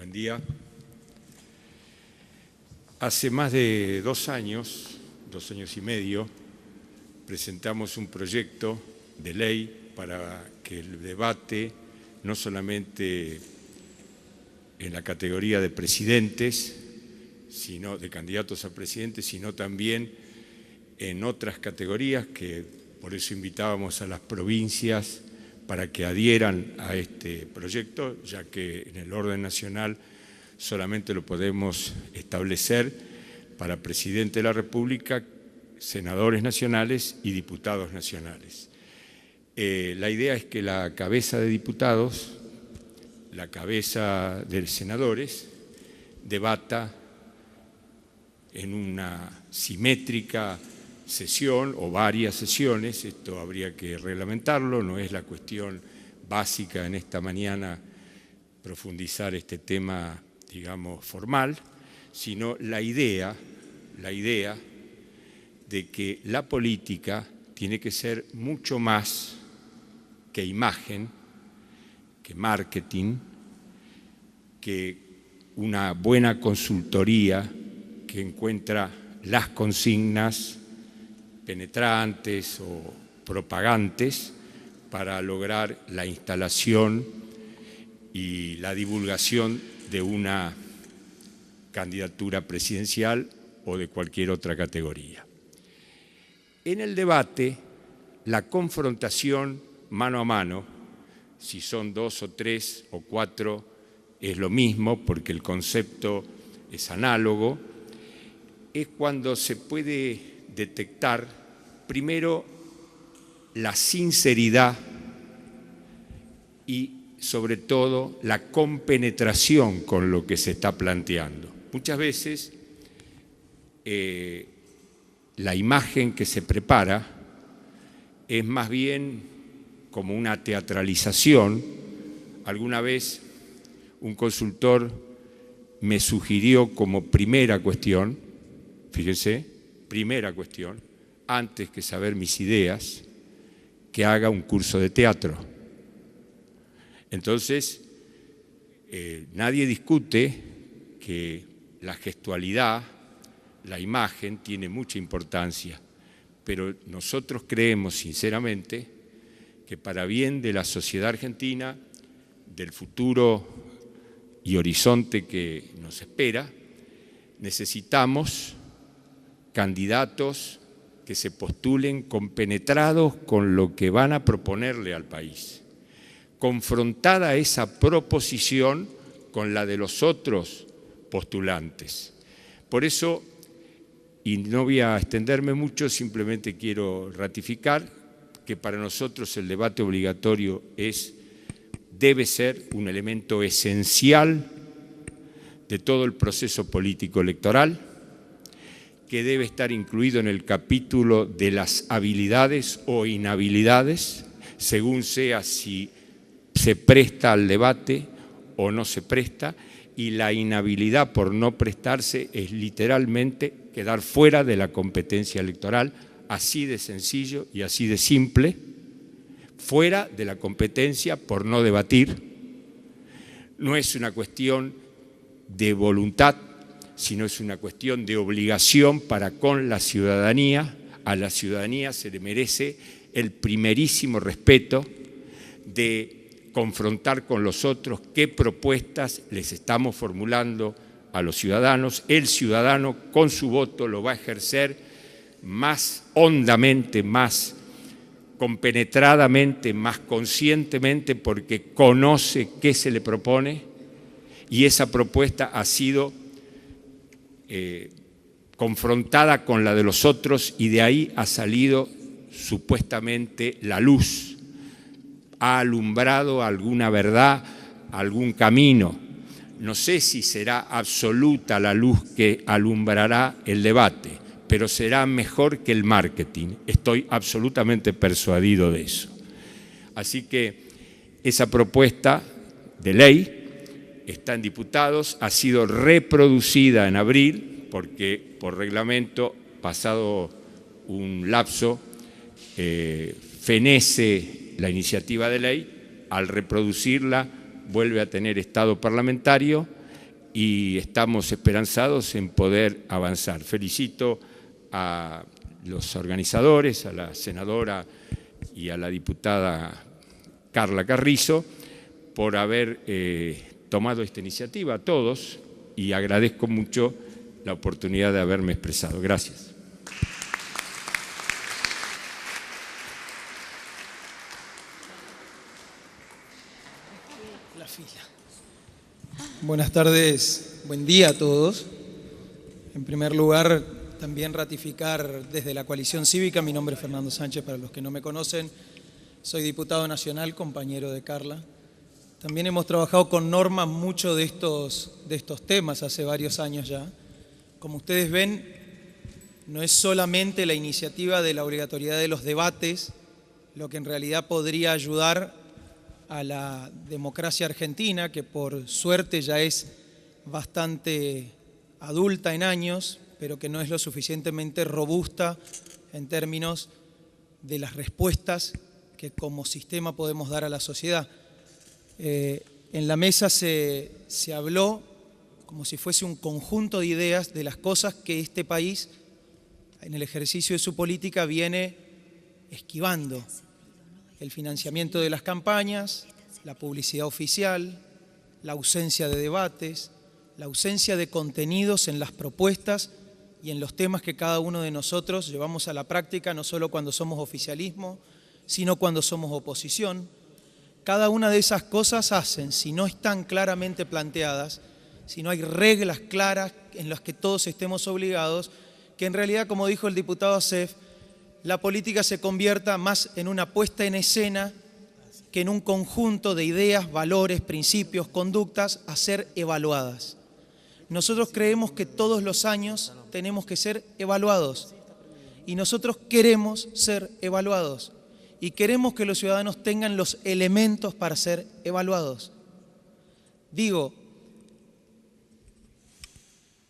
Buen día. Hace más de 2 años y medio, presentamos un proyecto de ley para que el debate, no solamente en la categoría de presidentes, sino de candidatos a presidentes, sino también en otras categorías, que por eso invitábamos a las provincias para que adhieran a este proyecto, ya que en el orden nacional solamente lo podemos establecer para presidente de la República, senadores nacionales y diputados nacionales. La idea es que la cabeza de diputados, la cabeza de senadores, debata en una simétrica sesión o varias sesiones. Esto habría que reglamentarlo, no es la cuestión básica en esta mañana profundizar este tema, digamos, formal, sino la idea de que la política tiene que ser mucho más que imagen, que marketing, que una buena consultoría que encuentra las consignas penetrantes o propagantes para lograr la instalación y la divulgación de una candidatura presidencial o de cualquier otra categoría. En el debate, la confrontación mano a mano, si son 2 o 3 o 4, es lo mismo porque el concepto es análogo, es cuando se puede detectar primero la sinceridad y sobre todo la compenetración con lo que se está planteando. Muchas veces la imagen que se prepara es más bien como una teatralización. Alguna vez un consultor me sugirió como primera cuestión, fíjense, primera cuestión, antes que saber mis ideas, que haga un curso de teatro. Entonces, nadie discute que la gestualidad, la imagen, tiene mucha importancia, pero nosotros creemos sinceramente que para bien de la sociedad argentina, del futuro y horizonte que nos espera, necesitamos candidatos que se postulen compenetrados con lo que van a proponerle al país. Confrontada esa proposición con la de los otros postulantes. Por eso, y no voy a extenderme mucho, simplemente quiero ratificar que para nosotros el debate obligatorio debe ser un elemento esencial de todo el proceso político electoral, que debe estar incluido en el capítulo de las habilidades o inhabilidades, según sea si se presta al debate o no se presta, y la inhabilidad por no prestarse es literalmente quedar fuera de la competencia electoral, así de sencillo y así de simple, fuera de la competencia por no debatir. No es una cuestión de voluntad, sino es una cuestión de obligación para con la ciudadanía. A la ciudadanía se le merece el primerísimo respeto de confrontar con los otros qué propuestas les estamos formulando a los ciudadanos. El ciudadano con su voto lo va a ejercer más hondamente, más compenetradamente, más conscientemente, porque conoce qué se le propone y esa propuesta ha sido confrontada con la de los otros y de ahí ha salido supuestamente la luz, ha alumbrado alguna verdad, algún camino. No sé si será absoluta la luz que alumbrará el debate, pero será mejor que el marketing. Estoy absolutamente persuadido de eso. Así que esa propuesta de ley está en diputados, ha sido reproducida en abril, porque por reglamento, pasado un lapso, fenece la iniciativa de ley, al reproducirla vuelve a tener estado parlamentario y estamos esperanzados en poder avanzar. Felicito a los organizadores, a la senadora y a la diputada Carla Carrizo, por haber tomado esta iniciativa, a todos, y agradezco mucho la oportunidad de haberme expresado. Gracias. La fila. Buenas tardes, buen día a todos. En primer lugar, también ratificar desde la Coalición Cívica, mi nombre es Fernando Sánchez, para los que no me conocen, soy diputado nacional, compañero de Carla. También hemos trabajado con Norma mucho de estos temas hace varios años ya. Como ustedes ven, no es solamente la iniciativa de la obligatoriedad de los debates lo que en realidad podría ayudar a la democracia argentina, que por suerte ya es bastante adulta en años, pero que no es lo suficientemente robusta en términos de las respuestas que como sistema podemos dar a la sociedad. En la mesa se habló como si fuese un conjunto de ideas de las cosas que este país, en el ejercicio de su política, viene esquivando. El financiamiento de las campañas, la publicidad oficial, la ausencia de debates, la ausencia de contenidos en las propuestas y en los temas que cada uno de nosotros llevamos a la práctica, no solo cuando somos oficialismo, sino cuando somos oposición. Cada una de esas cosas hacen, si no están claramente planteadas, si no hay reglas claras en las que todos estemos obligados, que en realidad, como dijo el diputado Acef, la política se convierta más en una puesta en escena que en un conjunto de ideas, valores, principios, conductas a ser evaluadas. Nosotros creemos que todos los años tenemos que ser evaluados y nosotros queremos ser evaluados. Y queremos que los ciudadanos tengan los elementos para ser evaluados. Digo,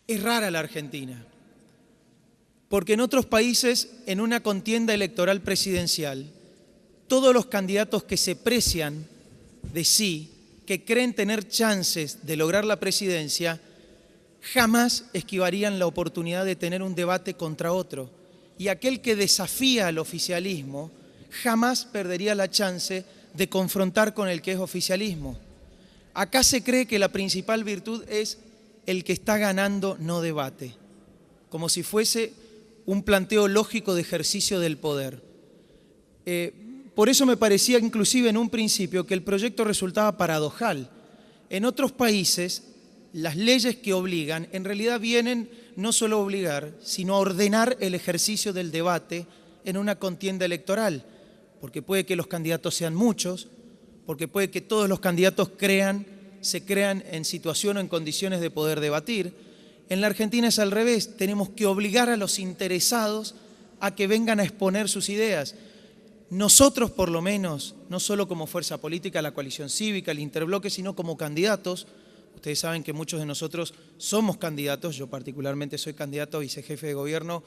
es rara la Argentina, porque en otros países, en una contienda electoral presidencial, todos los candidatos que se precian de sí, que creen tener chances de lograr la presidencia, jamás esquivarían la oportunidad de tener un debate contra otro. Y aquel que desafía al oficialismo jamás perdería la chance de confrontar con el que es oficialismo. Acá se cree que la principal virtud es el que está ganando no debate, como si fuese un planteo lógico de ejercicio del poder. Por eso me parecía inclusive en un principio que el proyecto resultaba paradojal. En otros países, las leyes que obligan en realidad vienen no solo a obligar, sino a ordenar el ejercicio del debate en una contienda electoral, porque puede que los candidatos sean muchos, porque puede que todos los candidatos se crean en situación o en condiciones de poder debatir. En la Argentina es al revés, tenemos que obligar a los interesados a que vengan a exponer sus ideas. Nosotros, por lo menos, no solo como fuerza política, la coalición cívica, el interbloque, sino como candidatos. Ustedes saben que muchos de nosotros somos candidatos, yo particularmente soy candidato a vicejefe de gobierno.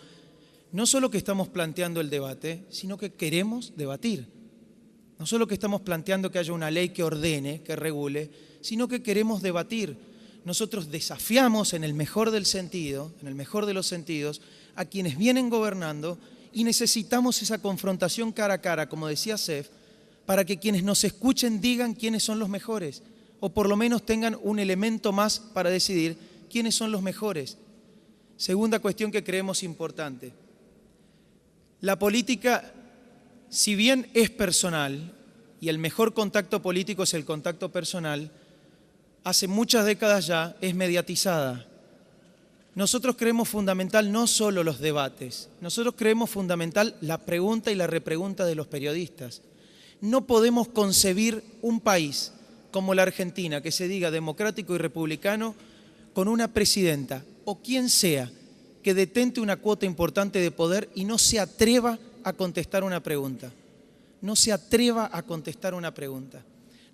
No solo que estamos planteando el debate, sino que queremos debatir. No solo que estamos planteando que haya una ley que ordene, que regule, sino que queremos debatir. Nosotros desafiamos en el mejor del sentido, en el mejor de los sentidos, a quienes vienen gobernando y necesitamos esa confrontación cara a cara, como decía Acef, para que quienes nos escuchen digan quiénes son los mejores, o por lo menos tengan un elemento más para decidir quiénes son los mejores. Segunda cuestión que creemos importante. La política, si bien es personal, y el mejor contacto político es el contacto personal, hace muchas décadas ya es mediatizada. Nosotros creemos fundamental no solo los debates, nosotros creemos fundamental la pregunta y la repregunta de los periodistas. No podemos concebir un país como la Argentina, que se diga democrático y republicano, con una presidenta o quien sea que detente una cuota importante de poder y no se atreva a contestar una pregunta. No se atreva a contestar una pregunta.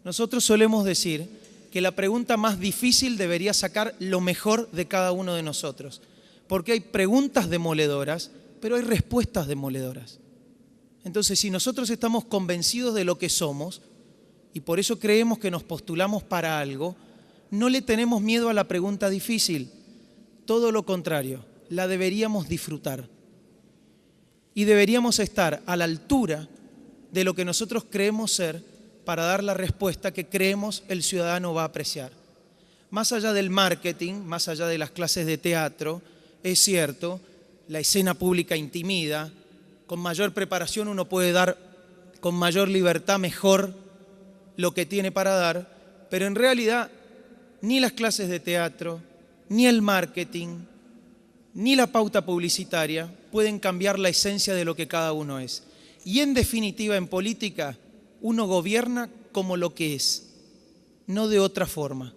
Nosotros solemos decir que la pregunta más difícil debería sacar lo mejor de cada uno de nosotros, porque hay preguntas demoledoras, pero hay respuestas demoledoras. Entonces, si nosotros estamos convencidos de lo que somos, y por eso creemos que nos postulamos para algo, no le tenemos miedo a la pregunta difícil, todo lo contrario, la deberíamos disfrutar. Y deberíamos estar a la altura de lo que nosotros creemos ser para dar la respuesta que creemos el ciudadano va a apreciar. Más allá del marketing, más allá de las clases de teatro, es cierto, la escena pública intimida, con mayor preparación uno puede dar con mayor libertad mejor lo que tiene para dar, pero en realidad ni las clases de teatro, ni el marketing, ni la pauta publicitaria pueden cambiar la esencia de lo que cada uno es. Y en definitiva, en política, uno gobierna como lo que es, no de otra forma.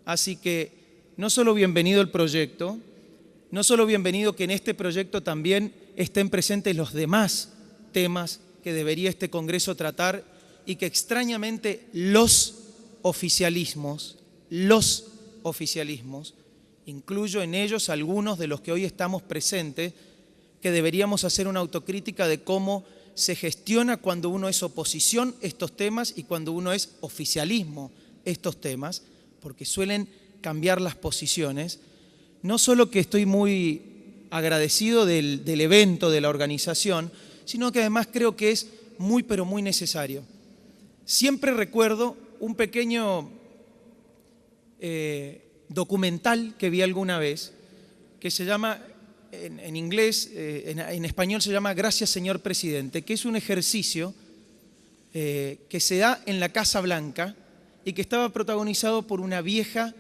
Así que no solo bienvenido el proyecto, no solo bienvenido que en este proyecto también estén presentes los demás temas que debería este Congreso tratar y que extrañamente los oficialismos, incluyo en ellos algunos de los que hoy estamos presentes, que deberíamos hacer una autocrítica de cómo se gestiona cuando uno es oposición estos temas y cuando uno es oficialismo estos temas, porque suelen cambiar las posiciones. No solo que estoy muy agradecido del evento, de la organización, sino que además creo que es muy, pero muy necesario. Siempre recuerdo un pequeño documental que vi alguna vez, que se llama, en inglés, en español se llama Gracias, señor presidente, que es un ejercicio que se da en la Casa Blanca y que estaba protagonizado por una vieja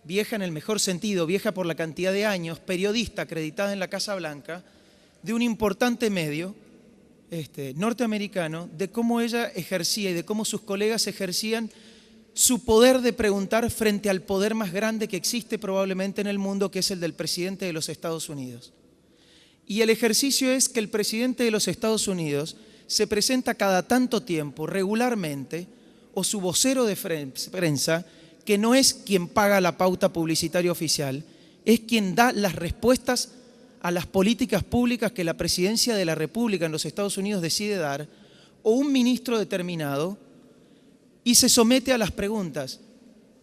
en el mejor sentido, vieja por la cantidad de años, periodista acreditada en la Casa Blanca, de un importante medio norteamericano, de cómo ella ejercía y de cómo sus colegas ejercían su poder de preguntar frente al poder más grande que existe probablemente en el mundo, que es el del presidente de los Estados Unidos. Y el ejercicio es que el presidente de los Estados Unidos se presenta cada tanto tiempo, regularmente, o su vocero de prensa, que no es quien paga la pauta publicitaria oficial, es quien da las respuestas a las políticas públicas que la presidencia de la República en los Estados Unidos decide dar, o un ministro determinado, y se somete a las preguntas.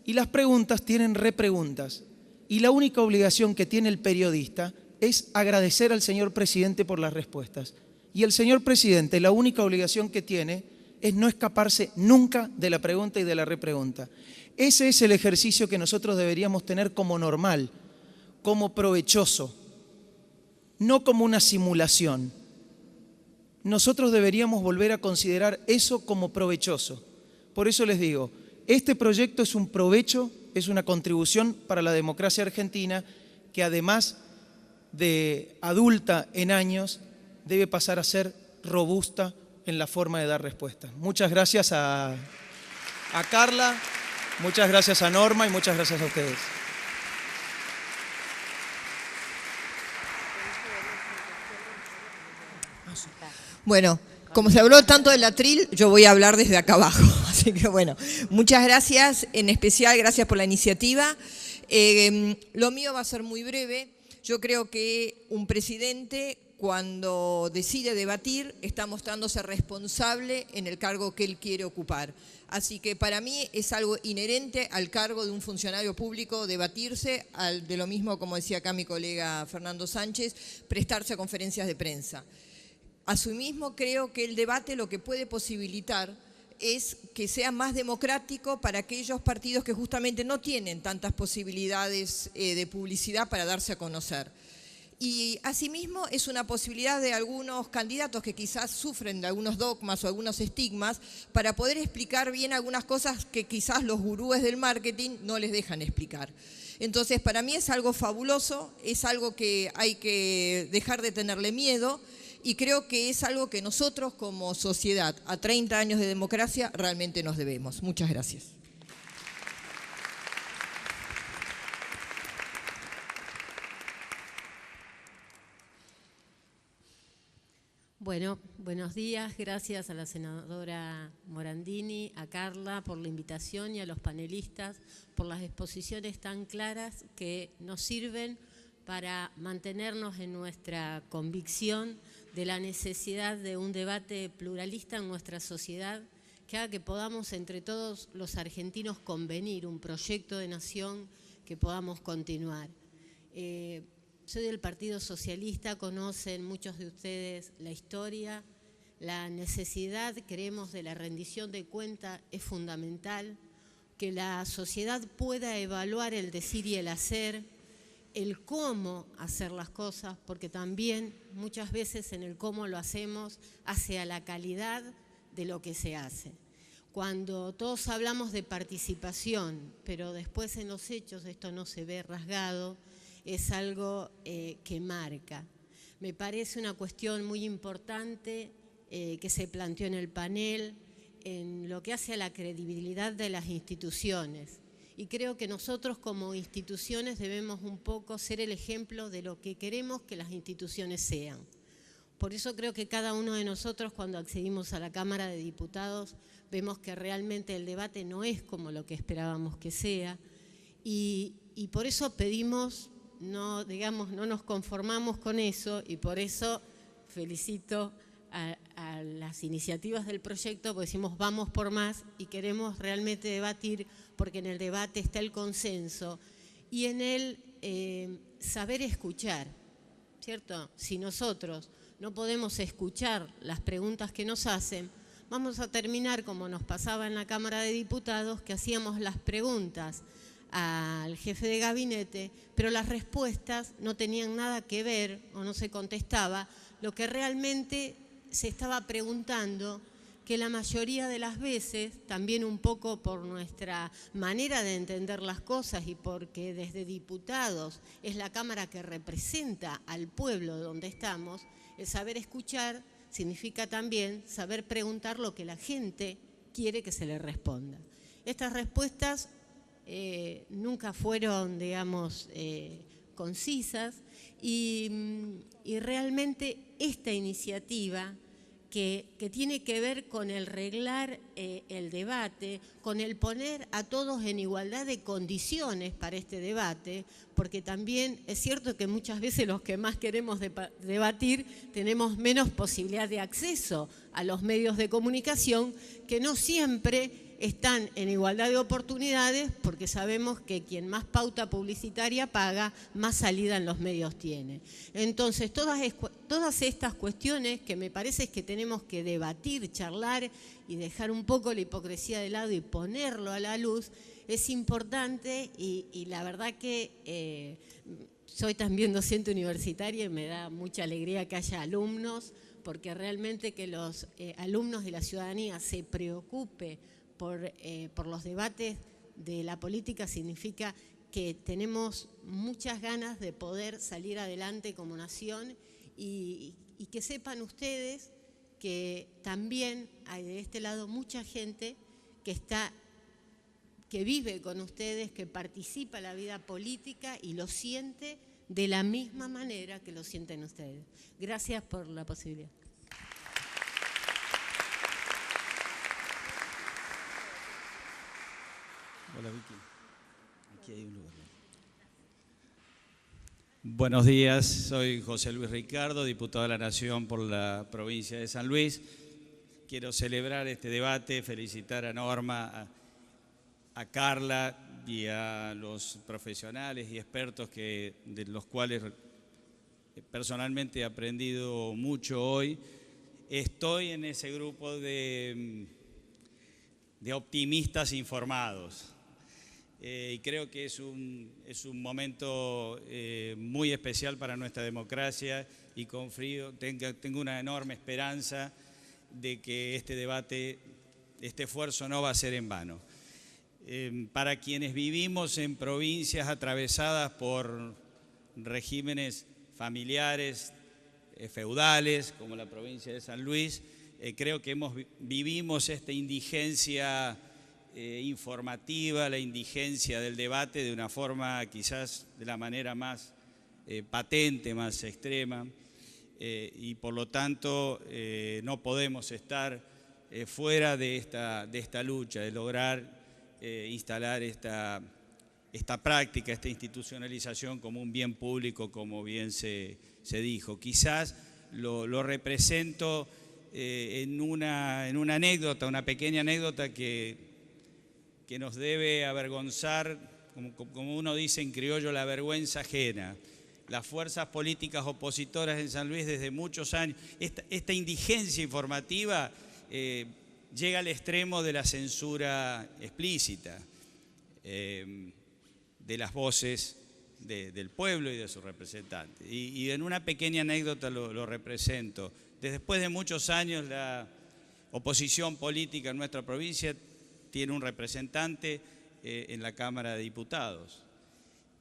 Y las preguntas tienen repreguntas. Y la única obligación que tiene el periodista es agradecer al señor presidente por las respuestas. Y el señor presidente, la única obligación que tiene es no escaparse nunca de la pregunta y de la repregunta. Ese es el ejercicio que nosotros deberíamos tener como normal, como provechoso, no como una simulación. Nosotros deberíamos volver a considerar eso como provechoso. Por eso les digo, este proyecto es un provecho, es una contribución para la democracia argentina que además de adulta en años, debe pasar a ser robusta en la forma de dar respuestas. Muchas gracias a Carla, muchas gracias a Norma y muchas gracias a ustedes. Bueno, como se habló tanto del atril, yo voy a hablar desde acá abajo. Así que bueno, muchas gracias, en especial gracias por la iniciativa. Lo mío va a ser muy breve. Yo creo que un presidente, cuando decide debatir, está mostrándose responsable en el cargo que él quiere ocupar. Así que para mí es algo inherente al cargo de un funcionario público debatirse, de lo mismo, como decía acá mi colega Fernando Sánchez, prestarse a conferencias de prensa. Asimismo, creo que el debate lo que puede posibilitar es que sea más democrático para aquellos partidos que justamente no tienen tantas posibilidades de publicidad para darse a conocer. Y asimismo es una posibilidad de algunos candidatos que quizás sufren de algunos dogmas o algunos estigmas para poder explicar bien algunas cosas que quizás los gurúes del marketing no les dejan explicar. Entonces, para mí es algo fabuloso, es algo que hay que dejar de tenerle miedo. Y creo que es algo que nosotros como sociedad, a 30 años de democracia, realmente nos debemos. Muchas gracias. Bueno, buenos días. Gracias a la senadora Morandini, a Carla por la invitación y a los panelistas por las exposiciones tan claras que nos sirven para mantenernos en nuestra convicción de la necesidad de un debate pluralista en nuestra sociedad que haga que podamos entre todos los argentinos convenir un proyecto de nación que podamos continuar. Soy del Partido Socialista, conocen muchos de ustedes la historia, la necesidad, creemos, de la rendición de cuenta es fundamental, que la sociedad pueda evaluar el decir y el hacer, el cómo hacer las cosas, porque también muchas veces en el cómo lo hacemos hace a la calidad de lo que se hace. Cuando todos hablamos de participación, pero después en los hechos esto no se ve rasgado, es algo que marca. Me parece una cuestión muy importante que se planteó en el panel, en lo que hace a la credibilidad de las instituciones. Y creo que nosotros como instituciones debemos un poco ser el ejemplo de lo que queremos que las instituciones sean. Por eso creo que cada uno de nosotros, cuando accedimos a la Cámara de Diputados, vemos que realmente el debate no es como lo que esperábamos que sea. Y por eso pedimos, no nos conformamos con eso, y por eso felicito a las iniciativas del proyecto, porque decimos vamos por más y queremos realmente debatir, porque en el debate está el consenso y en el saber escuchar, ¿cierto? Si nosotros no podemos escuchar las preguntas que nos hacen, vamos a terminar como nos pasaba en la Cámara de Diputados, que hacíamos las preguntas al jefe de gabinete, pero las respuestas no tenían nada que ver o no se contestaba lo que realmente se estaba preguntando, que la mayoría de las veces, también un poco por nuestra manera de entender las cosas y porque desde diputados es la Cámara que representa al pueblo donde estamos, el saber escuchar significa también saber preguntar lo que la gente quiere que se le responda. Estas respuestas nunca fueron, digamos, concisas y realmente esta iniciativa que tiene que ver con el reglar el debate, con el poner a todos en igualdad de condiciones para este debate, porque también es cierto que muchas veces los que más queremos debatir tenemos menos posibilidad de acceso a los medios de comunicación, que no siempre están en igualdad de oportunidades, porque sabemos que quien más pauta publicitaria paga, más salida en los medios tiene. Entonces, todas estas cuestiones que me parece que tenemos que debatir, charlar y dejar un poco la hipocresía de lado y ponerlo a la luz, es importante y la verdad que soy también docente universitaria y me da mucha alegría que haya alumnos, porque realmente que los alumnos de la ciudadanía se preocupe por los debates de la política significa que tenemos muchas ganas de poder salir adelante como nación y que sepan ustedes que también hay de este lado mucha gente que vive con ustedes, que participa en la vida política y lo siente de la misma manera que lo sienten ustedes. Gracias por la posibilidad. Hola Vicky, aquí hay un lugar. Buenos días, soy José Luis Ricardo, diputado de la Nación por la provincia de San Luis. Quiero celebrar este debate, felicitar a Norma, a Carla y a los profesionales y expertos de los cuales personalmente he aprendido mucho hoy. Estoy en ese grupo de optimistas informados. Y creo que es un momento muy especial para nuestra democracia y confío, tengo una enorme esperanza de que este debate, este esfuerzo no va a ser en vano. Para quienes vivimos en provincias atravesadas por regímenes familiares, feudales, como la provincia de San Luis, creo que vivimos esta indigencia informativa, la indigencia del debate de una forma quizás de la manera más patente, más extrema, y por lo tanto no podemos estar fuera de esta lucha, de lograr instalar esta práctica, esta institucionalización como un bien público, como bien se dijo. Quizás lo represento en una anécdota, una pequeña anécdota que nos debe avergonzar, como uno dice en criollo, la vergüenza ajena. Las fuerzas políticas opositoras en San Luis desde muchos años, esta indigencia informativa llega al extremo de la censura explícita de las voces del pueblo y de sus representantes. Y en una pequeña anécdota lo represento. Después de muchos años, la oposición política en nuestra provincia tiene un representante en la Cámara de Diputados,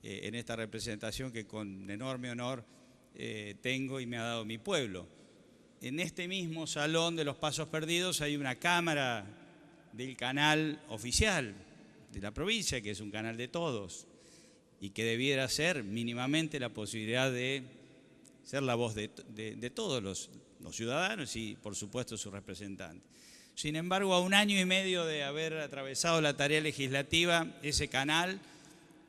en esta representación que con enorme honor tengo y me ha dado mi pueblo. En este mismo Salón de los Pasos Perdidos hay una cámara del canal oficial de la provincia, que es un canal de todos, y que debiera ser mínimamente la posibilidad de ser la voz de todos los ciudadanos y, por supuesto, sus representantes. Sin embargo, a 1 año y medio de haber atravesado la tarea legislativa, ese canal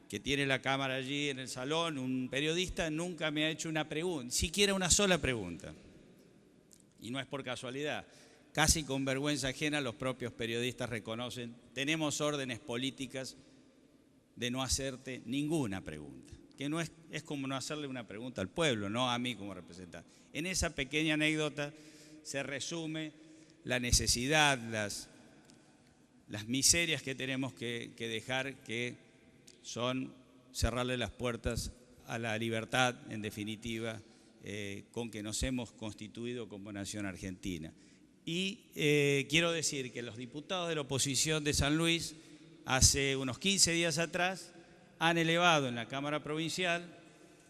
que tiene la cámara allí en el salón, un periodista nunca me ha hecho una pregunta, siquiera una sola pregunta. Y no es por casualidad. Casi con vergüenza ajena los propios periodistas reconocen, tenemos órdenes políticas de no hacerte ninguna pregunta, que no es como no hacerle una pregunta al pueblo, no a mí como representante. En esa pequeña anécdota se resume la necesidad, las miserias que tenemos que dejar, que son cerrarle las puertas a la libertad, en definitiva, con que nos hemos constituido como nación argentina. Y quiero decir que los diputados de la oposición de San Luis, hace unos 15 días atrás, han elevado en la Cámara Provincial,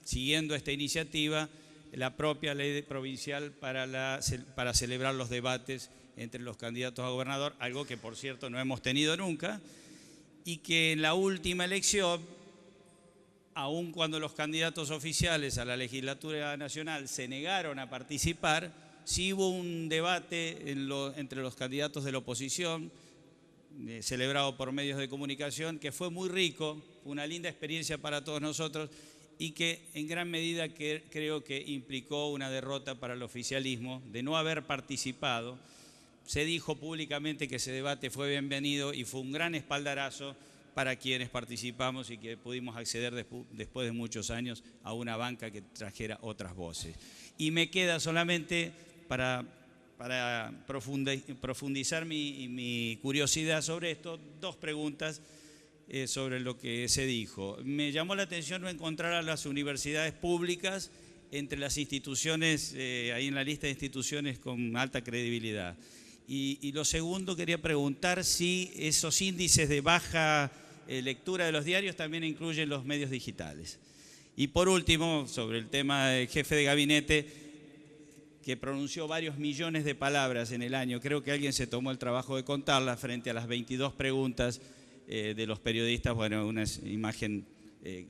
siguiendo esta iniciativa, la propia ley provincial para celebrar los debates entre los candidatos a gobernador, algo que por cierto no hemos tenido nunca, y que en la última elección, aun cuando los candidatos oficiales a la legislatura nacional se negaron a participar, sí hubo un debate entre los candidatos de la oposición, celebrado por medios de comunicación, que fue muy rico, una linda experiencia para todos nosotros y que en gran medida creo que implicó una derrota para el oficialismo de no haber participado. Se dijo públicamente que ese debate fue bienvenido y fue un gran espaldarazo para quienes participamos y que pudimos acceder después de muchos años a una banca que trajera otras voces. Y me queda solamente para profundizar mi curiosidad sobre esto, 2 preguntas sobre lo que se dijo. Me llamó la atención no encontrar a las universidades públicas entre las instituciones, ahí en la lista de instituciones con alta credibilidad. Y lo segundo, quería preguntar si esos índices de baja lectura de los diarios también incluyen los medios digitales. Y por último, sobre el tema del jefe de gabinete, que pronunció varios millones de palabras en el año, creo que alguien se tomó el trabajo de contarlas frente a las 22 preguntas de los periodistas. Bueno, una imagen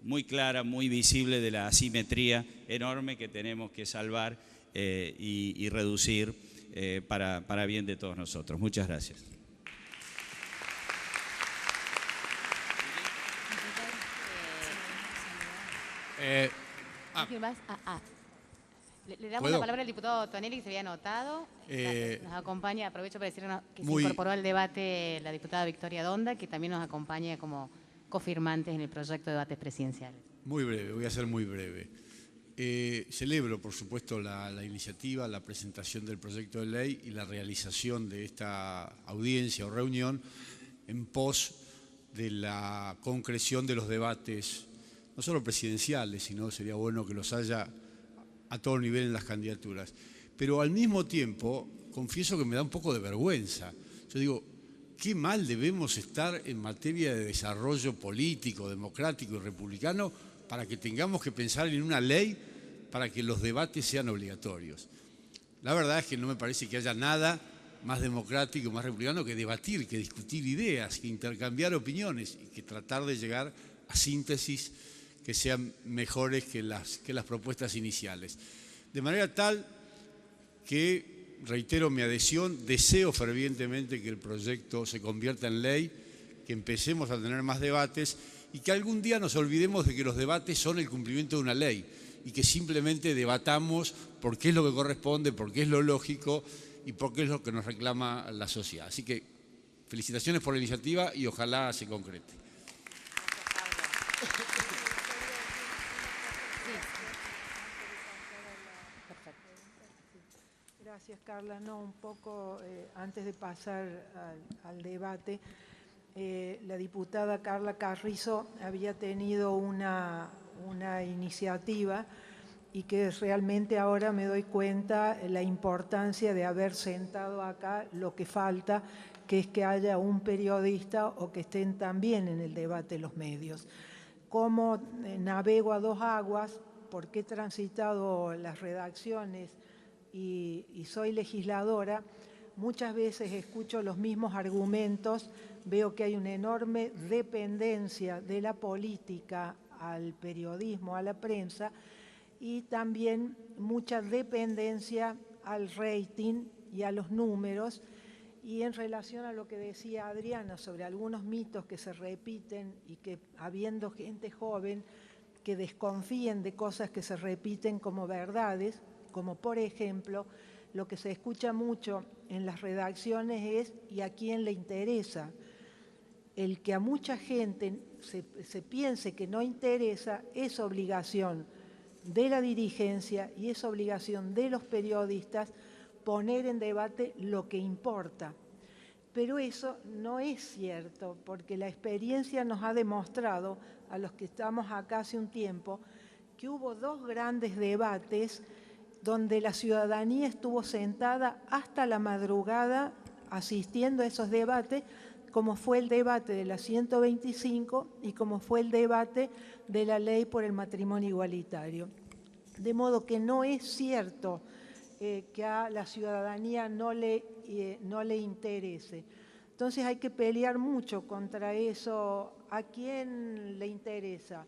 muy clara, muy visible de la asimetría enorme que tenemos que salvar y reducir para bien de todos nosotros. Muchas gracias. Le damos la palabra al diputado Tonelli, que se había anotado. Nos acompaña, aprovecho para decir que se incorporó al debate la diputada Victoria Donda, que también nos acompaña como cofirmantes en el proyecto de debates presidenciales. Muy breve, voy a ser muy breve. Celebro, por supuesto, la iniciativa, la presentación del proyecto de ley y la realización de esta audiencia o reunión en pos de la concreción de los debates, no solo presidenciales, sino sería bueno que los haya a todo nivel en las candidaturas. Pero al mismo tiempo, confieso que me da un poco de vergüenza. Yo digo, qué mal debemos estar en materia de desarrollo político, democrático y republicano para que tengamos que pensar en una ley para que los debates sean obligatorios. La verdad es que no me parece que haya nada más democrático, más republicano que debatir, que discutir ideas, que intercambiar opiniones y que tratar de llegar a síntesis que sean mejores que las propuestas iniciales. De manera tal que, reitero mi adhesión, deseo fervientemente que el proyecto se convierta en ley, que empecemos a tener más debates y que algún día nos olvidemos de que los debates son el cumplimiento de una ley y que simplemente debatamos por qué es lo que corresponde, por qué es lo lógico y porque es lo que nos reclama la sociedad. Así que felicitaciones por la iniciativa y ojalá se concrete. Gracias, Carla. No, un poco antes de pasar al debate, la diputada Carla Carrizo había tenido una iniciativa y que realmente ahora me doy cuenta la importancia de haber sentado acá lo que falta, que es que haya un periodista o que estén también en el debate los medios. Como navego a dos aguas, porque he transitado las redacciones y soy legisladora, muchas veces escucho los mismos argumentos, veo que hay una enorme dependencia de la política al periodismo, a la prensa, y también mucha dependencia al rating y a los números. Y en relación a lo que decía Adriana sobre algunos mitos que se repiten y que habiendo gente joven que desconfíen de cosas que se repiten como verdades, como por ejemplo lo que se escucha mucho en las redacciones es ¿y a quién le interesa? El que a mucha gente se piense que no interesa es obligación de la dirigencia y es obligación de los periodistas poner en debate lo que importa. Pero eso no es cierto, porque la experiencia nos ha demostrado, a los que estamos acá hace un tiempo, que hubo dos grandes debates donde la ciudadanía estuvo sentada hasta la madrugada asistiendo a esos debates, como fue el debate de la 125 y como fue el debate de la ley por el matrimonio igualitario. De modo que no es cierto que a la ciudadanía no le interese. Entonces hay que pelear mucho contra eso, a quién le interesa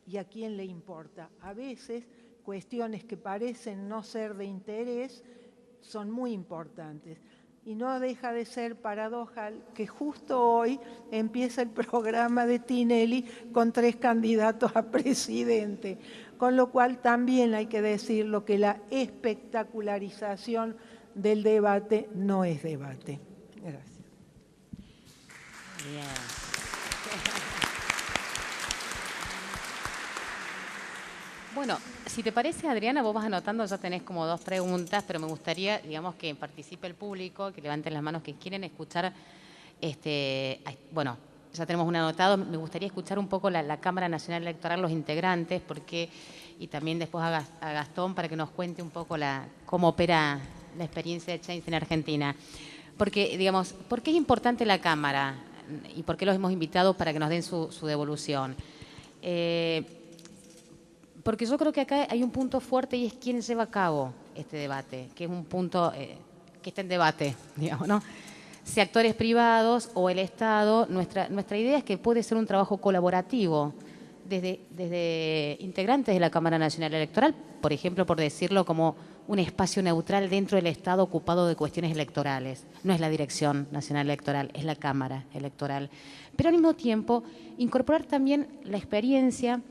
y a quién le importa. A veces cuestiones que parecen no ser de interés son muy importantes. Y no deja de ser paradojal que justo hoy empieza el programa de Tinelli con 3 candidatos a presidente, con lo cual también hay que decirlo que la espectacularización del debate no es debate. Gracias. Bien. Bueno, si te parece, Adriana, vos vas anotando, ya tenés como 2 preguntas, pero me gustaría, digamos, que participe el público, que levanten las manos que quieren escuchar. Bueno, ya tenemos un anotado. Me gustaría escuchar un poco la Cámara Nacional Electoral, los integrantes, y también después a Gastón para que nos cuente un poco cómo opera la experiencia de Change en Argentina. Porque, digamos, ¿por qué es importante la Cámara? ¿Y por qué los hemos invitado para que nos den su devolución? Porque yo creo que acá hay un punto fuerte y es quién lleva a cabo este debate, que es un punto que está en debate, digamos, ¿no? Si actores privados o el Estado, nuestra idea es que puede ser un trabajo colaborativo desde integrantes de la Cámara Nacional Electoral, por ejemplo, por decirlo como un espacio neutral dentro del Estado ocupado de cuestiones electorales. No es la Dirección Nacional Electoral, es la Cámara Electoral. Pero al mismo tiempo, incorporar también la experiencia,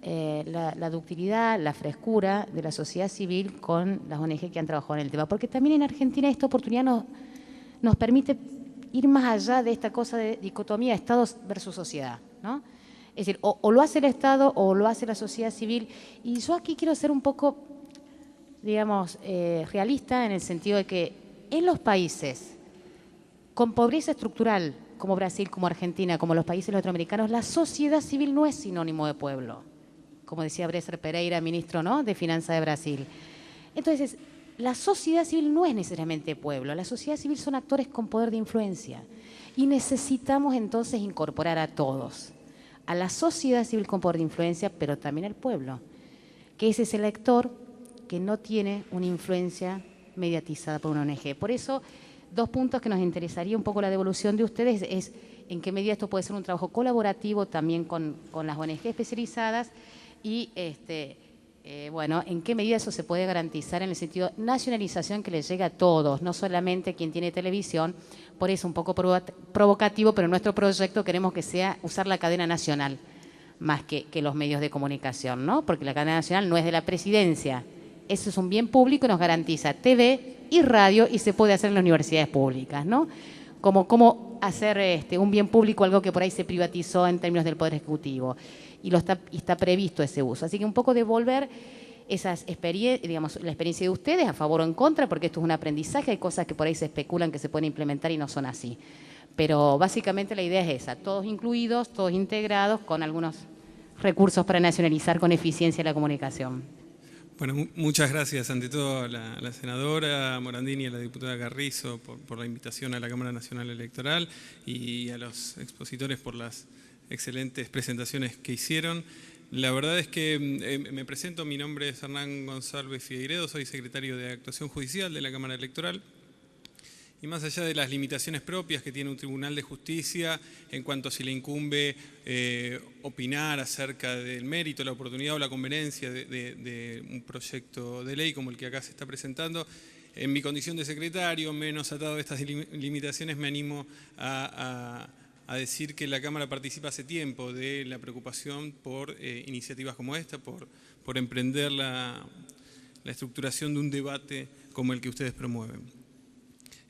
la ductilidad, la frescura de la sociedad civil con las ONG que han trabajado en el tema. Porque también en Argentina esta oportunidad nos permite ir más allá de esta cosa de dicotomía Estado versus sociedad, ¿no? Es decir, o lo hace el Estado o lo hace la sociedad civil. Y yo aquí quiero ser un poco, digamos, realista en el sentido de que en los países con pobreza estructural, como Brasil, como Argentina, como los países latinoamericanos, la sociedad civil no es sinónimo de pueblo, como decía Bresser Pereira, ministro, ¿no?, de Finanzas de Brasil. Entonces, la sociedad civil no es necesariamente pueblo, la sociedad civil son actores con poder de influencia y necesitamos entonces incorporar a todos, a la sociedad civil con poder de influencia, pero también al pueblo, que es ese elector que no tiene una influencia mediatizada por una ONG. Por eso, 2 puntos que nos interesaría un poco la devolución de ustedes es en qué medida esto puede ser un trabajo colaborativo también con las ONG especializadas y, bueno, en qué medida eso se puede garantizar en el sentido de nacionalización que les llegue a todos, no solamente quien tiene televisión. Por eso un poco provocativo, pero en nuestro proyecto queremos que sea usar la cadena nacional más que los medios de comunicación, ¿no? Porque la cadena nacional no es de la presidencia, eso es un bien público y nos garantiza TV y radio y se puede hacer en las universidades públicas, ¿no? Cómo hacer un bien público algo que por ahí se privatizó en términos del Poder Ejecutivo y está previsto ese uso. Así que un poco devolver esas digamos, la experiencia de ustedes a favor o en contra, porque esto es un aprendizaje, hay cosas que por ahí se especulan que se pueden implementar y no son así. Pero básicamente la idea es esa, todos incluidos, todos integrados, con algunos recursos para nacionalizar con eficiencia la comunicación. Bueno, muchas gracias ante todo a la senadora Morandini y a la diputada Carrizo por la invitación a la Cámara Nacional Electoral y a los expositores por las excelentes presentaciones que hicieron. La verdad es que me presento, mi nombre es Hernán González Figueiredo, soy secretario de Actuación Judicial de la Cámara Electoral. Y más allá de las limitaciones propias que tiene un tribunal de justicia en cuanto a si le incumbe opinar acerca del mérito, la oportunidad o la conveniencia de un proyecto de ley como el que acá se está presentando, en mi condición de secretario, menos atado a estas limitaciones, me animo a decir que la Cámara participa hace tiempo de la preocupación por iniciativas como esta, por emprender la estructuración de un debate como el que ustedes promueven.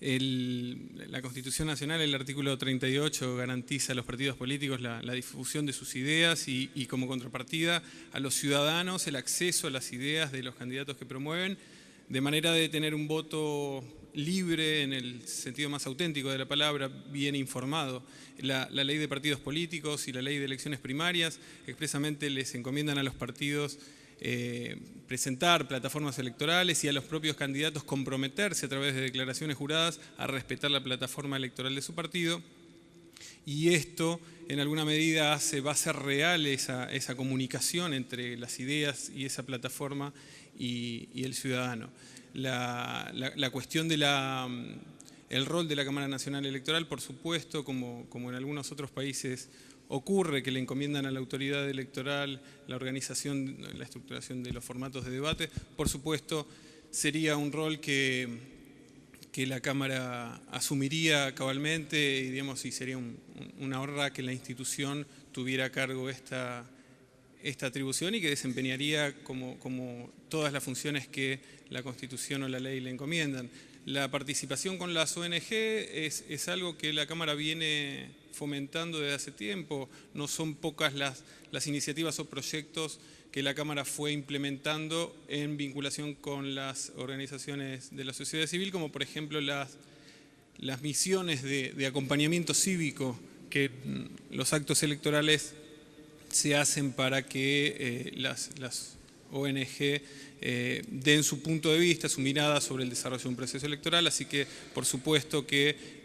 La Constitución Nacional, el artículo 38, garantiza a los partidos políticos la difusión de sus ideas y como contrapartida a los ciudadanos el acceso a las ideas de los candidatos que promueven, de manera de tener un voto libre en el sentido más auténtico de la palabra, bien informado. La ley de partidos políticos y la ley de elecciones primarias expresamente les encomiendan a los partidos presentar plataformas electorales y a los propios candidatos comprometerse a través de declaraciones juradas a respetar la plataforma electoral de su partido. Y esto, en alguna medida, va a ser real esa comunicación entre las ideas y esa plataforma y el ciudadano. La cuestión de el rol de la Cámara Nacional Electoral, por supuesto, como en algunos otros países ocurre, que le encomiendan a la autoridad electoral la organización, la estructuración de los formatos de debate, por supuesto sería un rol que la Cámara asumiría cabalmente y, digamos, y sería una honra que la institución tuviera a cargo esta atribución y que desempeñaría como todas las funciones que la Constitución o la ley le encomiendan. La participación con las ONG es algo que la Cámara viene fomentando desde hace tiempo. No son pocas las iniciativas o proyectos que la Cámara fue implementando en vinculación con las organizaciones de la sociedad civil, como por ejemplo las misiones de acompañamiento cívico que los actos electorales se hacen para que las ONG den su punto de vista, su mirada sobre el desarrollo de un proceso electoral, así que por supuesto que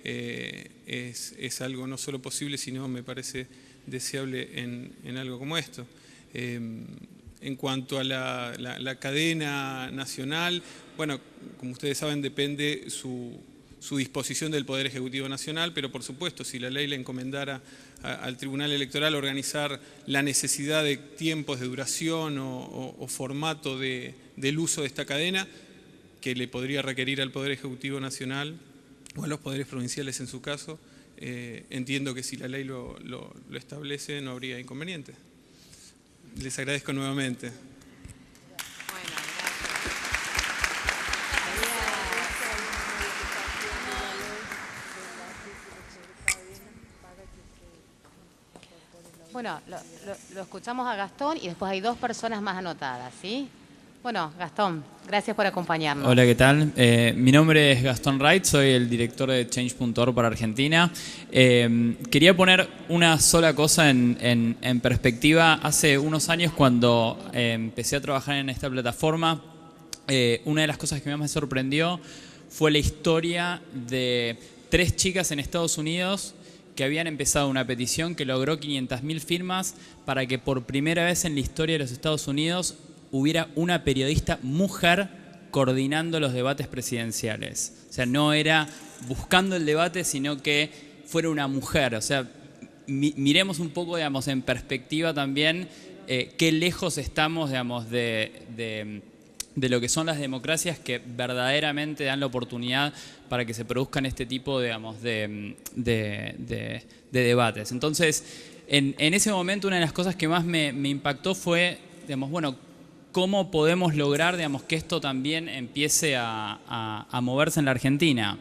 es algo no solo posible, sino me parece deseable en algo como esto. En cuanto a la cadena nacional, bueno, como ustedes saben, depende su disposición del Poder Ejecutivo Nacional, pero por supuesto, si la ley le encomendara al Tribunal Electoral organizar la necesidad de tiempos de duración o formato del uso de esta cadena, que le podría requerir al Poder Ejecutivo Nacional o a los poderes provinciales en su caso, entiendo que si la ley lo establece no habría inconveniente. Les agradezco nuevamente. Bueno, lo escuchamos a Gastón y después hay 2 personas más anotadas, ¿sí? Bueno, Gastón, gracias por acompañarnos. Hola, ¿qué tal? Mi nombre es Gastón Wright, soy el director de Change.org para Argentina. Quería poner una sola cosa en perspectiva. Hace unos años, cuando empecé a trabajar en esta plataforma, una de las cosas que más me sorprendió fue la historia de 3 chicas en Estados Unidos que habían empezado una petición que logró 500.000 firmas para que por primera vez en la historia de los Estados Unidos hubiera una periodista mujer coordinando los debates presidenciales. O sea, no era buscando el debate, sino que fuera una mujer. O sea, miremos un poco, digamos, en perspectiva también qué lejos estamos, digamos, de lo que son las democracias que verdaderamente dan la oportunidad para que se produzcan este tipo, digamos, de debates. Entonces, en ese momento una de las cosas que más me impactó fue, digamos, bueno, cómo podemos lograr, digamos, que esto también empiece a moverse en la Argentina.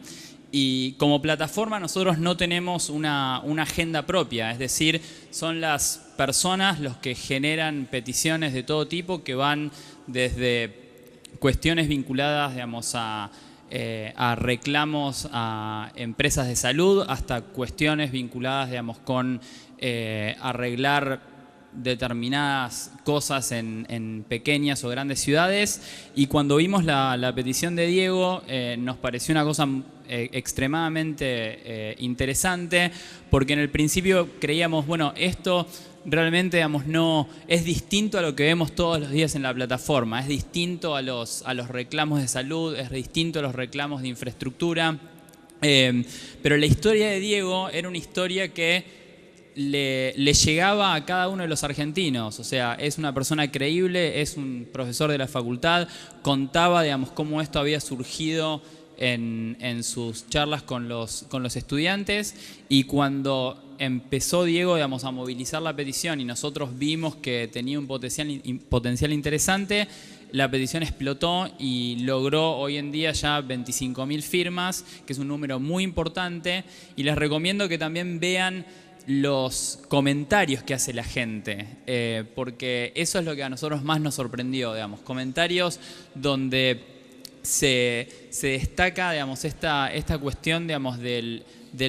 Y como plataforma nosotros no tenemos una agenda propia, es decir, son las personas los que generan peticiones de todo tipo que van desde cuestiones vinculadas, digamos, a reclamos a empresas de salud hasta cuestiones vinculadas, digamos, con arreglar determinadas cosas en pequeñas o grandes ciudades. Y cuando vimos la petición de Diego nos pareció una cosa extremadamente interesante, porque en el principio creíamos, bueno, esto realmente, digamos, no es distinto a lo que vemos todos los días en la plataforma, es distinto a los reclamos de salud, es distinto a los reclamos de infraestructura, pero la historia de Diego era una historia que le llegaba a cada uno de los argentinos. O sea, es una persona creíble, es un profesor de la facultad, contaba, digamos, cómo esto había surgido en sus charlas con los estudiantes, y cuando empezó Diego, digamos, a movilizar la petición y nosotros vimos que tenía un potencial interesante, la petición explotó y logró hoy en día ya 25.000 firmas, que es un número muy importante, y les recomiendo que también vean los comentarios que hace la gente, porque eso es lo que a nosotros más nos sorprendió, digamos, comentarios donde se destaca, digamos, esta cuestión, digamos, del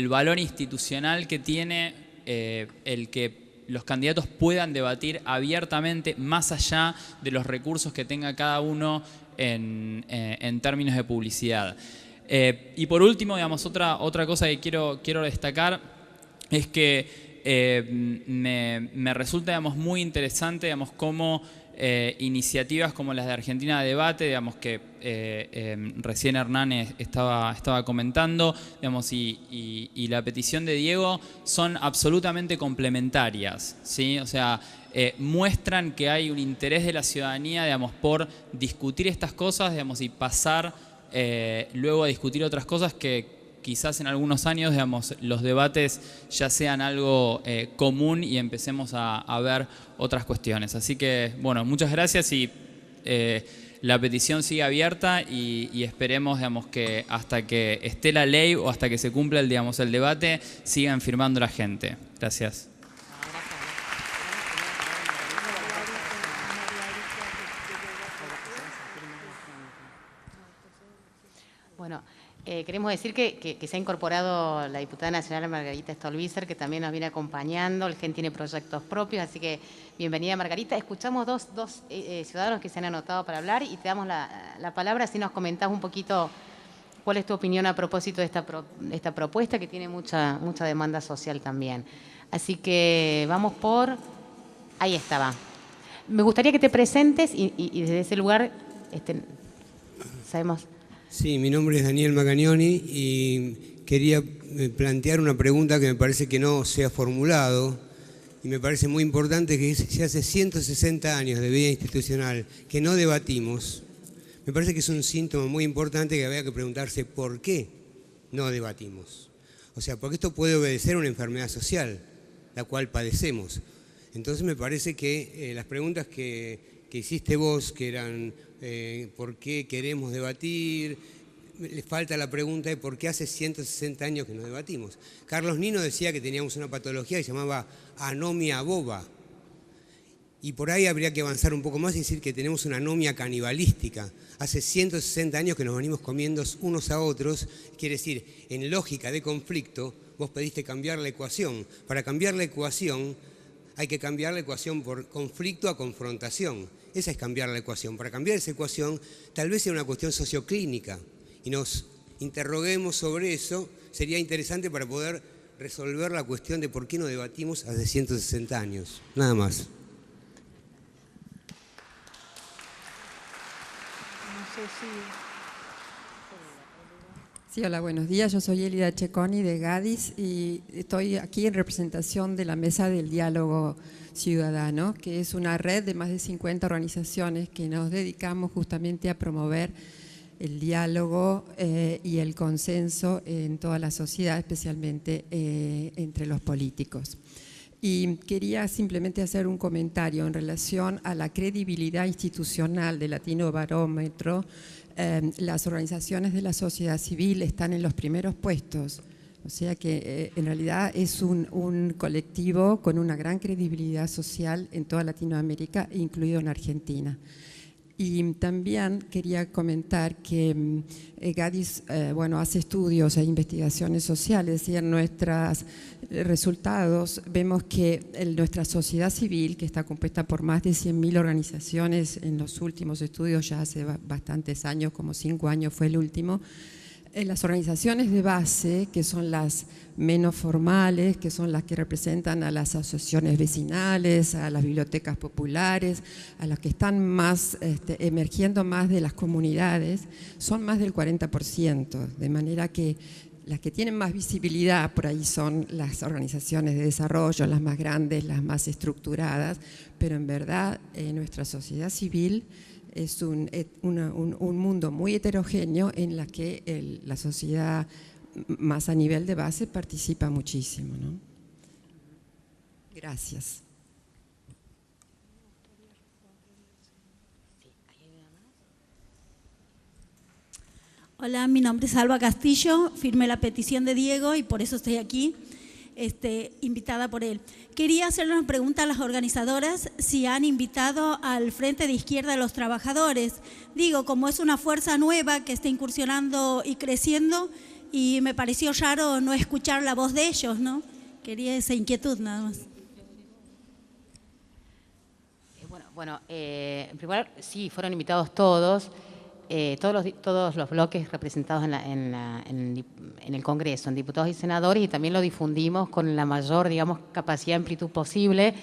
valor institucional que tiene el que los candidatos puedan debatir abiertamente más allá de los recursos que tenga cada uno en términos de publicidad. Y por último, digamos, otra cosa que quiero destacar es que me resulta, digamos, muy interesante, digamos, cómo iniciativas como las de Argentina de Debate, digamos, que recién Hernán estaba comentando, digamos, y la petición de Diego son absolutamente complementarias, ¿sí? O sea, muestran que hay un interés de la ciudadanía, digamos, por discutir estas cosas, digamos, y pasar luego a discutir otras cosas que quizás en algunos años, digamos, los debates ya sean algo común y empecemos a ver otras cuestiones. Así que, bueno, muchas gracias, y la petición sigue abierta y esperemos, digamos, que hasta que esté la ley o hasta que se cumpla el debate, sigan firmando la gente. Gracias. Bueno, queremos decir que se ha incorporado la diputada nacional Margarita Stolbizer, que también nos viene acompañando. El GEN tiene proyectos propios, así que bienvenida, Margarita. Escuchamos dos ciudadanos que se han anotado para hablar y te damos la palabra, así nos comentás un poquito cuál es tu opinión a propósito de esta propuesta, que tiene mucha demanda social también. Así que vamos por... Ahí estaba. Me gustaría que te presentes y desde ese lugar sabemos... Sí, mi nombre es Daniel Macagnoni y quería plantear una pregunta que me parece que no se ha formulado y me parece muy importante, que si hace 160 años de vida institucional que no debatimos, me parece que es un síntoma muy importante que había que preguntarse por qué no debatimos. O sea, porque esto puede obedecer a una enfermedad social, la cual padecemos. Entonces me parece que las preguntas que hiciste vos, que eran... ¿por qué queremos debatir? Le falta la pregunta de por qué hace 160 años que no debatimos. Carlos Nino decía que teníamos una patología que se llamaba anomia boba. Y por ahí habría que avanzar un poco más y decir que tenemos una anomia canibalística. Hace 160 años que nos venimos comiendo unos a otros. Quiere decir, en lógica de conflicto, vos pediste cambiar la ecuación. Para cambiar la ecuación, hay que cambiar la ecuación por conflicto a confrontación. Esa es cambiar la ecuación. Para cambiar esa ecuación, tal vez sea una cuestión socioclínica y nos interroguemos sobre eso. Sería interesante para poder resolver la cuestión de por qué no debatimos hace 160 años. Nada más. No sé si... Sí, hola, buenos días. Yo soy Elida Checoni de Gadis y estoy aquí en representación de la Mesa del Diálogo Ciudadano, que es una red de más de 50 organizaciones que nos dedicamos justamente a promover el diálogo y el consenso en toda la sociedad, especialmente entre los políticos. Y quería simplemente hacer un comentario en relación a la credibilidad institucional del Latinobarómetro. Las organizaciones de la sociedad civil están en los primeros puestos, o sea que en realidad es un colectivo con una gran credibilidad social en toda Latinoamérica, incluido en Argentina. Y también quería comentar que Gadis hace estudios e investigaciones sociales y en nuestros resultados vemos que nuestra sociedad civil, que está compuesta por más de 100.000 organizaciones en los últimos estudios, ya hace bastantes años, como 5 años fue el último, las organizaciones de base, que son las menos formales, que son las que representan a las asociaciones vecinales, a las bibliotecas populares, a las que están más emergiendo más de las comunidades, son más del 40%, de manera que las que tienen más visibilidad por ahí son las organizaciones de desarrollo, las más grandes, las más estructuradas, pero en verdad nuestra sociedad civil es un mundo muy heterogéneo en la que la sociedad más a nivel de base participa muchísimo, ¿no? Gracias. Hola, mi nombre es Alba Castillo, firmé la petición de Diego y por eso estoy aquí, invitada por él. Quería hacerle una pregunta a las organizadoras si han invitado al Frente de Izquierda de los Trabajadores. Digo, como es una fuerza nueva que está incursionando y creciendo, y me pareció raro no escuchar la voz de ellos, ¿no? Quería esa inquietud nada más. En primer lugar, sí, fueron invitados todos. Todos los bloques representados en el Congreso, en diputados y senadores, y también lo difundimos con la mayor, digamos, capacidad y amplitud posible.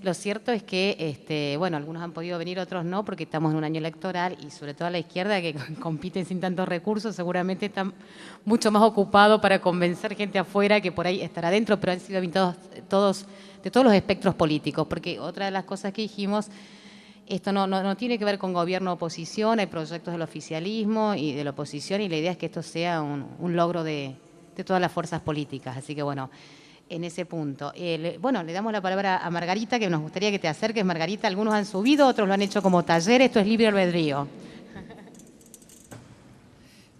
Lo cierto es que, algunos han podido venir, otros no, porque estamos en un año electoral y sobre todo a la izquierda, que compiten sin tantos recursos, seguramente están mucho más ocupados para convencer gente afuera que por ahí estará adentro, pero han sido invitados todos, de todos los espectros políticos, porque otra de las cosas que dijimos, esto no tiene que ver con gobierno o oposición, hay proyectos del oficialismo y de la oposición y la idea es que esto sea un logro de todas las fuerzas políticas. Así que en ese punto. Le damos la palabra a Margarita, que nos gustaría que te acerques. Margarita, algunos han subido, otros lo han hecho como taller, esto es libre albedrío.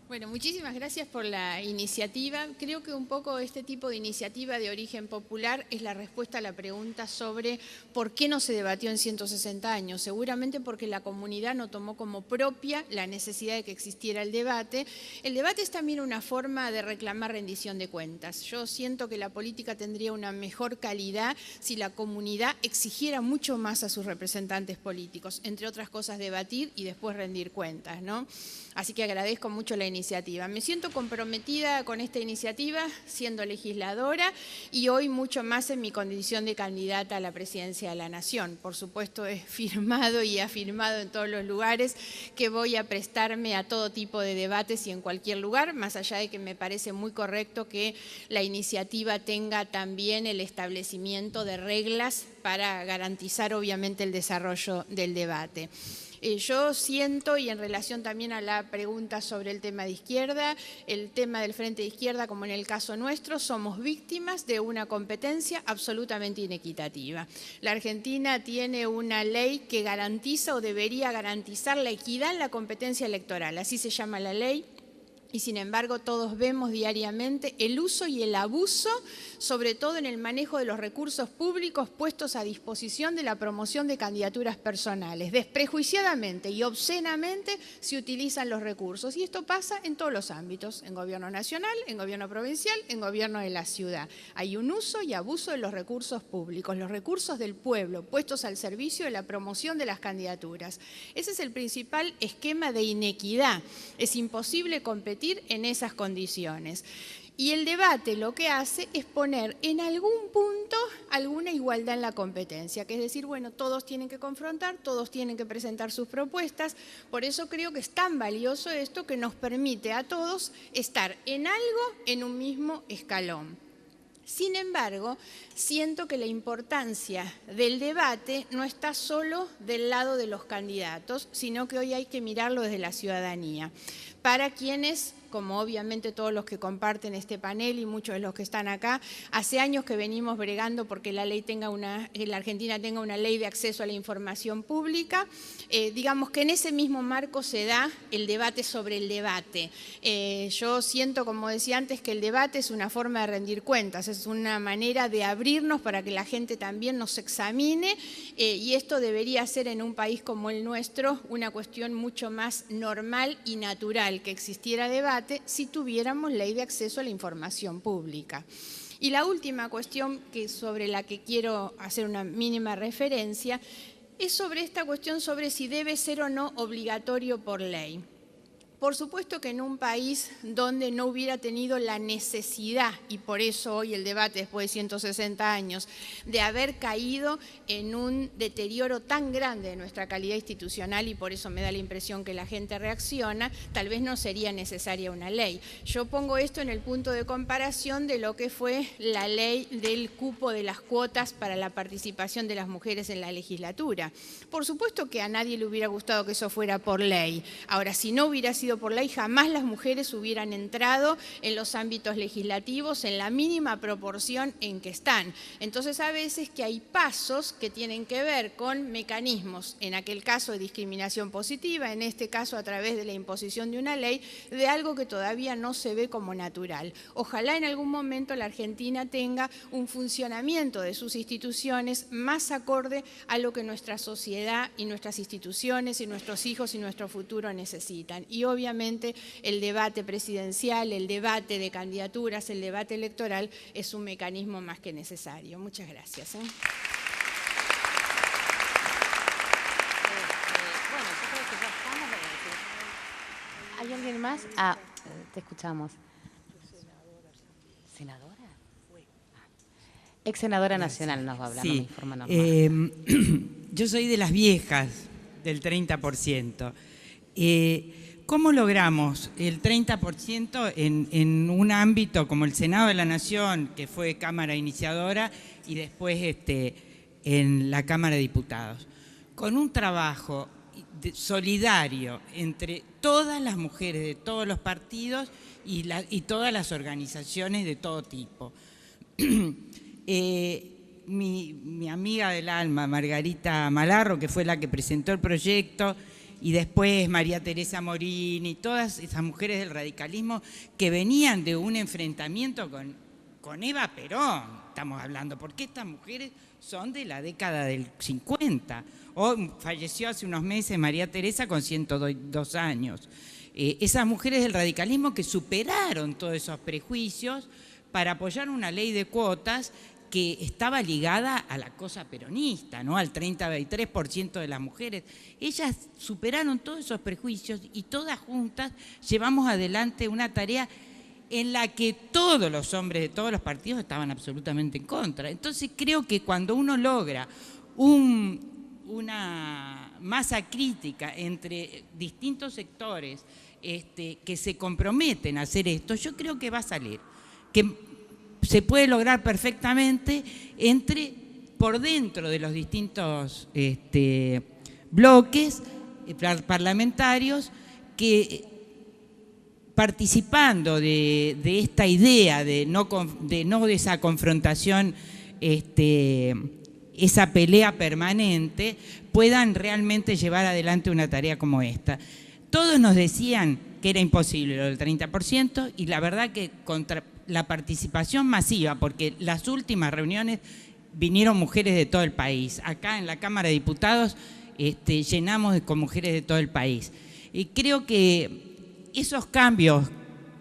Bueno, muchísimas gracias por la iniciativa. Creo que un poco este tipo de iniciativa de origen popular es la respuesta a la pregunta sobre por qué no se debatió en 160 años. Seguramente porque la comunidad no tomó como propia la necesidad de que existiera el debate. El debate es también una forma de reclamar rendición de cuentas. Yo siento que la política tendría una mejor calidad si la comunidad exigiera mucho más a sus representantes políticos, entre otras cosas debatir y después rendir cuentas, ¿no? Así que agradezco mucho la iniciativa. Me siento comprometida con esta iniciativa siendo legisladora y hoy mucho más en mi condición de candidata a la presidencia de la Nación. Por supuesto he firmado y afirmado en todos los lugares que voy a prestarme a todo tipo de debates y en cualquier lugar, más allá de que me parece muy correcto que la iniciativa tenga también el establecimiento de reglas para garantizar obviamente el desarrollo del debate. Yo siento, y en relación también a la pregunta sobre el tema de izquierda, el tema del Frente de Izquierda, como en el caso nuestro, somos víctimas de una competencia absolutamente inequitativa. La Argentina tiene una ley que garantiza o debería garantizar la equidad en la competencia electoral, así se llama la ley. Y sin embargo todos vemos diariamente el uso y el abuso, sobre todo en el manejo de los recursos públicos puestos a disposición de la promoción de candidaturas personales. Desprejuiciadamente y obscenamente se utilizan los recursos y esto pasa en todos los ámbitos, en gobierno nacional, en gobierno provincial, en gobierno de la ciudad. Hay un uso y abuso de los recursos públicos, los recursos del pueblo puestos al servicio de la promoción de las candidaturas. Ese es el principal esquema de inequidad. Es imposible competir en esas condiciones. Y el debate lo que hace es poner en algún punto alguna igualdad en la competencia, que es decir, bueno, todos tienen que confrontar, todos tienen que presentar sus propuestas, por eso creo que es tan valioso esto que nos permite a todos estar en algo en un mismo escalón. Sin embargo, siento que la importancia del debate no está solo del lado de los candidatos, sino que hoy hay que mirarlo desde la ciudadanía. Para quienes como obviamente todos los que comparten este panel y muchos de los que están acá, hace años que venimos bregando porque la Argentina tenga una ley de acceso a la información pública. Digamos que en ese mismo marco se da el debate sobre el debate. Yo siento, como decía antes, que el debate es una forma de rendir cuentas, es una manera de abrirnos para que la gente también nos examine, y esto debería ser en un país como el nuestro una cuestión mucho más normal y natural que existiera debate si tuviéramos ley de acceso a la información pública. Y la última cuestión sobre la que quiero hacer una mínima referencia es sobre esta cuestión sobre si debe ser o no obligatorio por ley. Por supuesto que en un país donde no hubiera tenido la necesidad, y por eso hoy el debate después de 160 años, de haber caído en un deterioro tan grande de nuestra calidad institucional, y por eso me da la impresión que la gente reacciona, tal vez no sería necesaria una ley. Yo pongo esto en el punto de comparación de lo que fue la ley del cupo de las cuotas para la participación de las mujeres en la legislatura. Por supuesto que a nadie le hubiera gustado que eso fuera por ley. Ahora, si no hubiera sido por ley, jamás las mujeres hubieran entrado en los ámbitos legislativos en la mínima proporción en que están. Entonces, a veces que hay pasos que tienen que ver con mecanismos, en aquel caso de discriminación positiva, en este caso a través de la imposición de una ley, de algo que todavía no se ve como natural. Ojalá en algún momento la Argentina tenga un funcionamiento de sus instituciones más acorde a lo que nuestra sociedad y nuestras instituciones y nuestros hijos y nuestro futuro necesitan. Y obviamente el debate presidencial, el debate de candidaturas, el debate electoral es un mecanismo más que necesario. Muchas gracias. Bueno, yo creo que ya estamos. ¿Hay alguien más? Te escuchamos. ¿Senadora? Ex senadora nacional nos va a hablar, no me informa normal. Yo soy de las viejas, del 30%. ¿Cómo logramos el 30% en un ámbito como el Senado de la Nación, que fue Cámara iniciadora, y después en la Cámara de Diputados? Con un trabajo solidario entre todas las mujeres de todos los partidos y todas las organizaciones de todo tipo. Mi amiga del alma, Margarita Malarro, que fue la que presentó el proyecto, y después María Teresa Morín y todas esas mujeres del radicalismo que venían de un enfrentamiento con Eva Perón, estamos hablando, porque estas mujeres son de la década del 50. Falleció hace unos meses María Teresa con 102 años. Esas mujeres del radicalismo que superaron todos esos prejuicios para apoyar una ley de cuotas que estaba ligada a la cosa peronista, ¿no? Al 33% de las mujeres. Ellas superaron todos esos prejuicios y todas juntas llevamos adelante una tarea en la que todos los hombres de todos los partidos estaban absolutamente en contra. Entonces creo que cuando uno logra una masa crítica entre distintos sectores que se comprometen a hacer esto, yo creo que va a salir. Que se puede lograr perfectamente por dentro de los distintos bloques parlamentarios que, participando de esta idea de esa confrontación, esa pelea permanente, puedan realmente llevar adelante una tarea como esta. Todos nos decían que era imposible lo del 30%, y la verdad que contra la participación masiva, porque las últimas reuniones vinieron mujeres de todo el país. Acá en la Cámara de Diputados llenamos con mujeres de todo el país. Y creo que esos cambios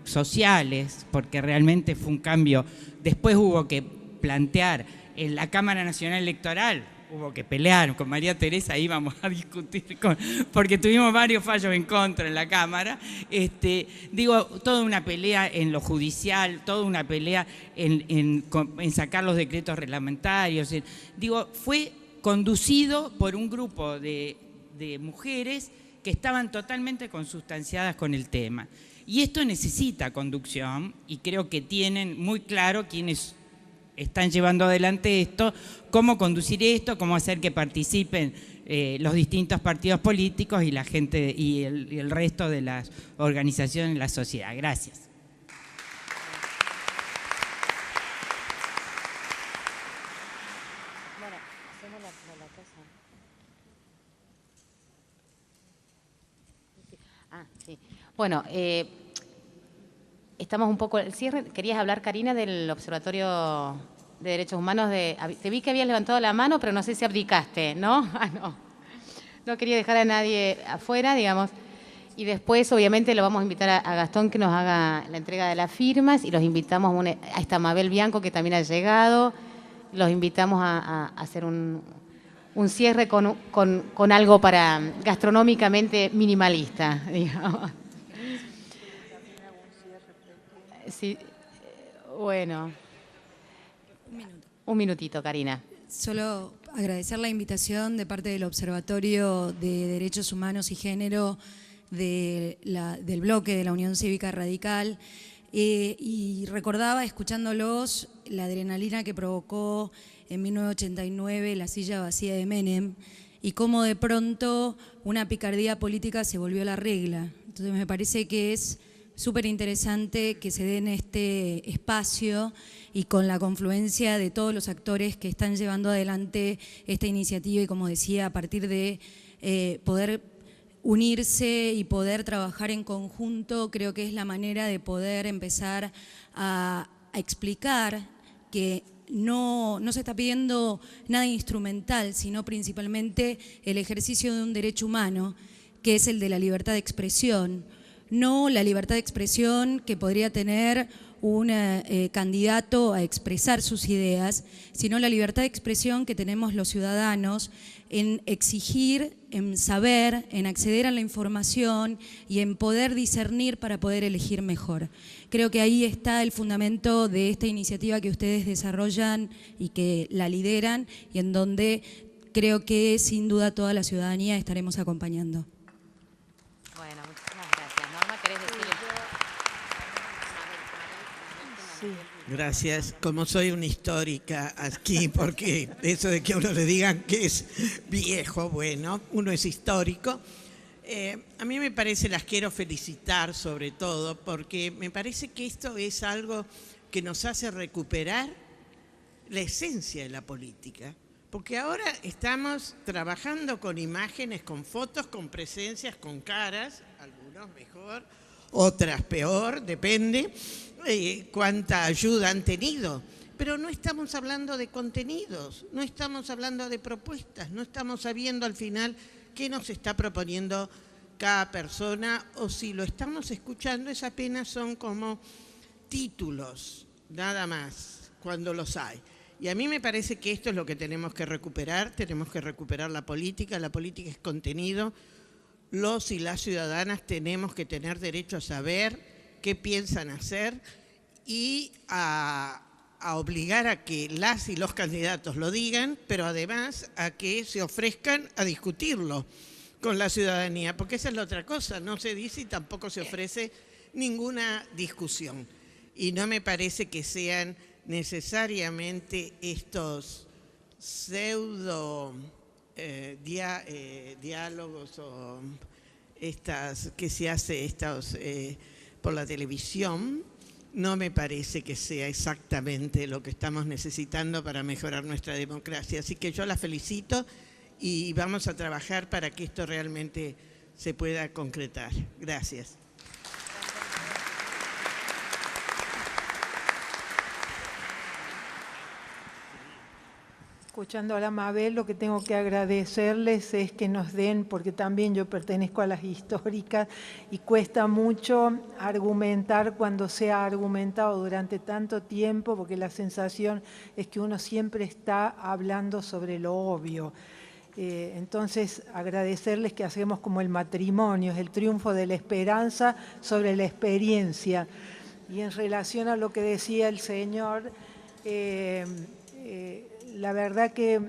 sociales, porque realmente fue un cambio, después hubo que plantear en la Cámara Nacional Electoral, hubo que pelear con María Teresa, íbamos a discutir, porque tuvimos varios fallos en contra en la Cámara, toda una pelea en lo judicial, toda una pelea en sacar los decretos reglamentarios, fue conducido por un grupo de mujeres que estaban totalmente consustanciadas con el tema. Y esto necesita conducción, y creo que tienen muy claro quienes están llevando adelante esto, cómo conducir esto, cómo hacer que participen los distintos partidos políticos y la gente y el resto de las organizaciones de la sociedad. Gracias. Bueno, hacemos la cosa. Sí. Bueno, estamos un poco al cierre. Querías hablar, Karina, del Observatorio de Derechos Humanos. Te vi que habías levantado la mano, pero no sé si abdicaste, ¿no? No. No quería dejar a nadie afuera, digamos. Y después, obviamente, lo vamos a invitar a Gastón que nos haga la entrega de las firmas y los invitamos a esta Mabel Bianco que también ha llegado. Los invitamos a hacer un cierre con algo para gastronómicamente minimalista, digamos. Sí, bueno. Un minutito, Karina. Solo agradecer la invitación de parte del Observatorio de Derechos Humanos y Género del bloque de la Unión Cívica Radical y recordaba, escuchándolos, la adrenalina que provocó en 1989 la silla vacía de Menem y cómo de pronto una picardía política se volvió la regla. Entonces me parece que es súper interesante que se den este espacio y con la confluencia de todos los actores que están llevando adelante esta iniciativa y, como decía, a partir de poder unirse y poder trabajar en conjunto, creo que es la manera de poder empezar a explicar que no se está pidiendo nada instrumental, sino principalmente el ejercicio de un derecho humano, que es el de la libertad de expresión. No la libertad de expresión que podría tener un candidato a expresar sus ideas, sino la libertad de expresión que tenemos los ciudadanos en exigir, en saber, en acceder a la información y en poder discernir para poder elegir mejor. Creo que ahí está el fundamento de esta iniciativa que ustedes desarrollan y que la lideran y en donde creo que sin duda toda la ciudadanía estaremos acompañando. Gracias. Como soy una histórica aquí, porque eso de que a uno le digan que es viejo, bueno, uno es histórico. A mí me parece, las quiero felicitar sobre todo, porque me parece que esto es algo que nos hace recuperar la esencia de la política. Porque ahora estamos trabajando con imágenes, con fotos, con presencias, con caras, algunos mejor, otras peor, depende. Cuánta ayuda han tenido, pero no estamos hablando de contenidos, no estamos hablando de propuestas, no estamos sabiendo al final qué nos está proponiendo cada persona, o si lo estamos escuchando es apenas son como títulos, nada más, cuando los hay. Y a mí me parece que esto es lo que tenemos que recuperar la política es contenido, los y las ciudadanas tenemos que tener derecho a saber qué piensan hacer y a obligar a que las y los candidatos lo digan, pero además a que se ofrezcan a discutirlo con la ciudadanía, porque esa es la otra cosa, no se dice y tampoco se ofrece ninguna discusión. Y no me parece que sean necesariamente estos pseudo diálogos o estas que se hace por la televisión, no me parece que sea exactamente lo que estamos necesitando para mejorar nuestra democracia. Así que yo la felicito y vamos a trabajar para que esto realmente se pueda concretar. Gracias. Escuchando a la Mabel, lo que tengo que agradecerles es que nos den, porque también yo pertenezco a las históricas y cuesta mucho argumentar cuando se ha argumentado durante tanto tiempo, porque la sensación es que uno siempre está hablando sobre lo obvio. Entonces, agradecerles que hacemos como el matrimonio, es el triunfo de la esperanza sobre la experiencia. Y en relación a lo que decía el señor, la verdad que,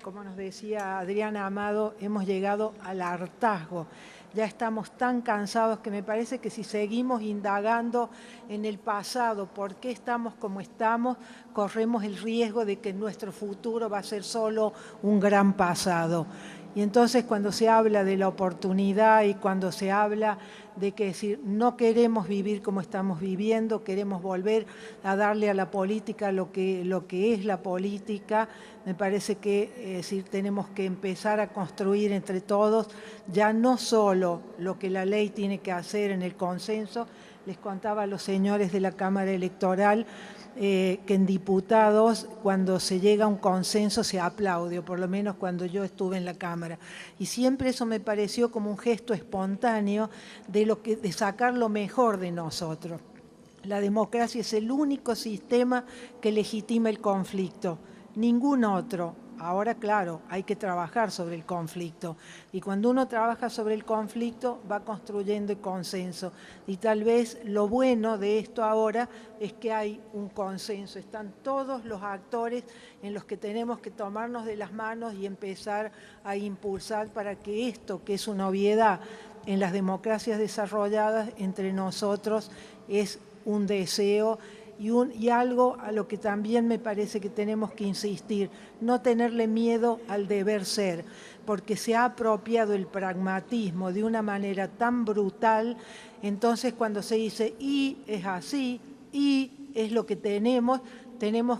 como nos decía Adriana Amado, hemos llegado al hartazgo. Ya estamos tan cansados que me parece que si seguimos indagando en el pasado, por qué estamos como estamos, corremos el riesgo de que nuestro futuro va a ser solo un gran pasado. Y entonces cuando se habla de la oportunidad y cuando se habla de que decir, no queremos vivir como estamos viviendo, queremos volver a darle a la política lo que es la política, me parece que decir, tenemos que empezar a construir entre todos ya no solo lo que la ley tiene que hacer en el consenso. Les contaba a los señores de la Cámara Electoral que en diputados cuando se llega a un consenso se aplaude, o por lo menos cuando yo estuve en la Cámara. Y siempre eso me pareció como un gesto espontáneo de sacar lo mejor de nosotros. La democracia es el único sistema que legitima el conflicto, ningún otro. Ahora, claro, hay que trabajar sobre el conflicto. Y cuando uno trabaja sobre el conflicto, va construyendo el consenso. Y tal vez lo bueno de esto ahora es que hay un consenso. Están todos los actores en los que tenemos que tomarnos de las manos y empezar a impulsar para que esto, que es una obviedad en las democracias desarrolladas, entre nosotros es un deseo y algo a lo que también me parece que tenemos que insistir, no tenerle miedo al deber ser, porque se ha apropiado el pragmatismo de una manera tan brutal, entonces cuando se dice y es así, y es lo que tenemos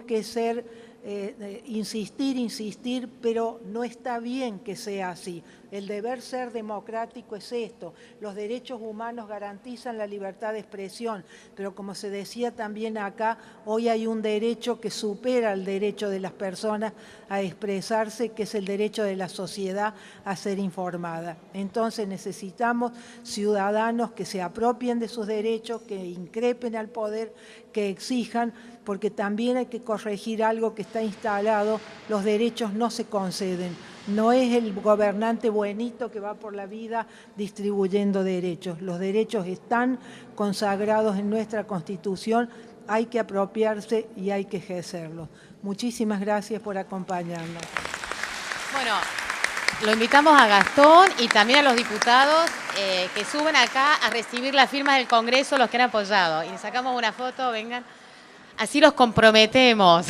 que ser, insistir, pero no está bien que sea así. El deber ser democrático es esto. Los derechos humanos garantizan la libertad de expresión, pero como se decía también acá, hoy hay un derecho que supera el derecho de las personas a expresarse, que es el derecho de la sociedad a ser informada. Entonces necesitamos ciudadanos que se apropien de sus derechos, que increpen al poder, que exijan, porque también hay que corregir algo que está instalado, los derechos no se conceden. No es el gobernante buenito que va por la vida distribuyendo derechos. Los derechos están consagrados en nuestra Constitución, hay que apropiarse y hay que ejercerlos. Muchísimas gracias por acompañarnos. Bueno, lo invitamos a Gastón y también a los diputados que suben acá a recibir las firmas del Congreso, los que han apoyado. Y sacamos una foto, vengan. Así los comprometemos.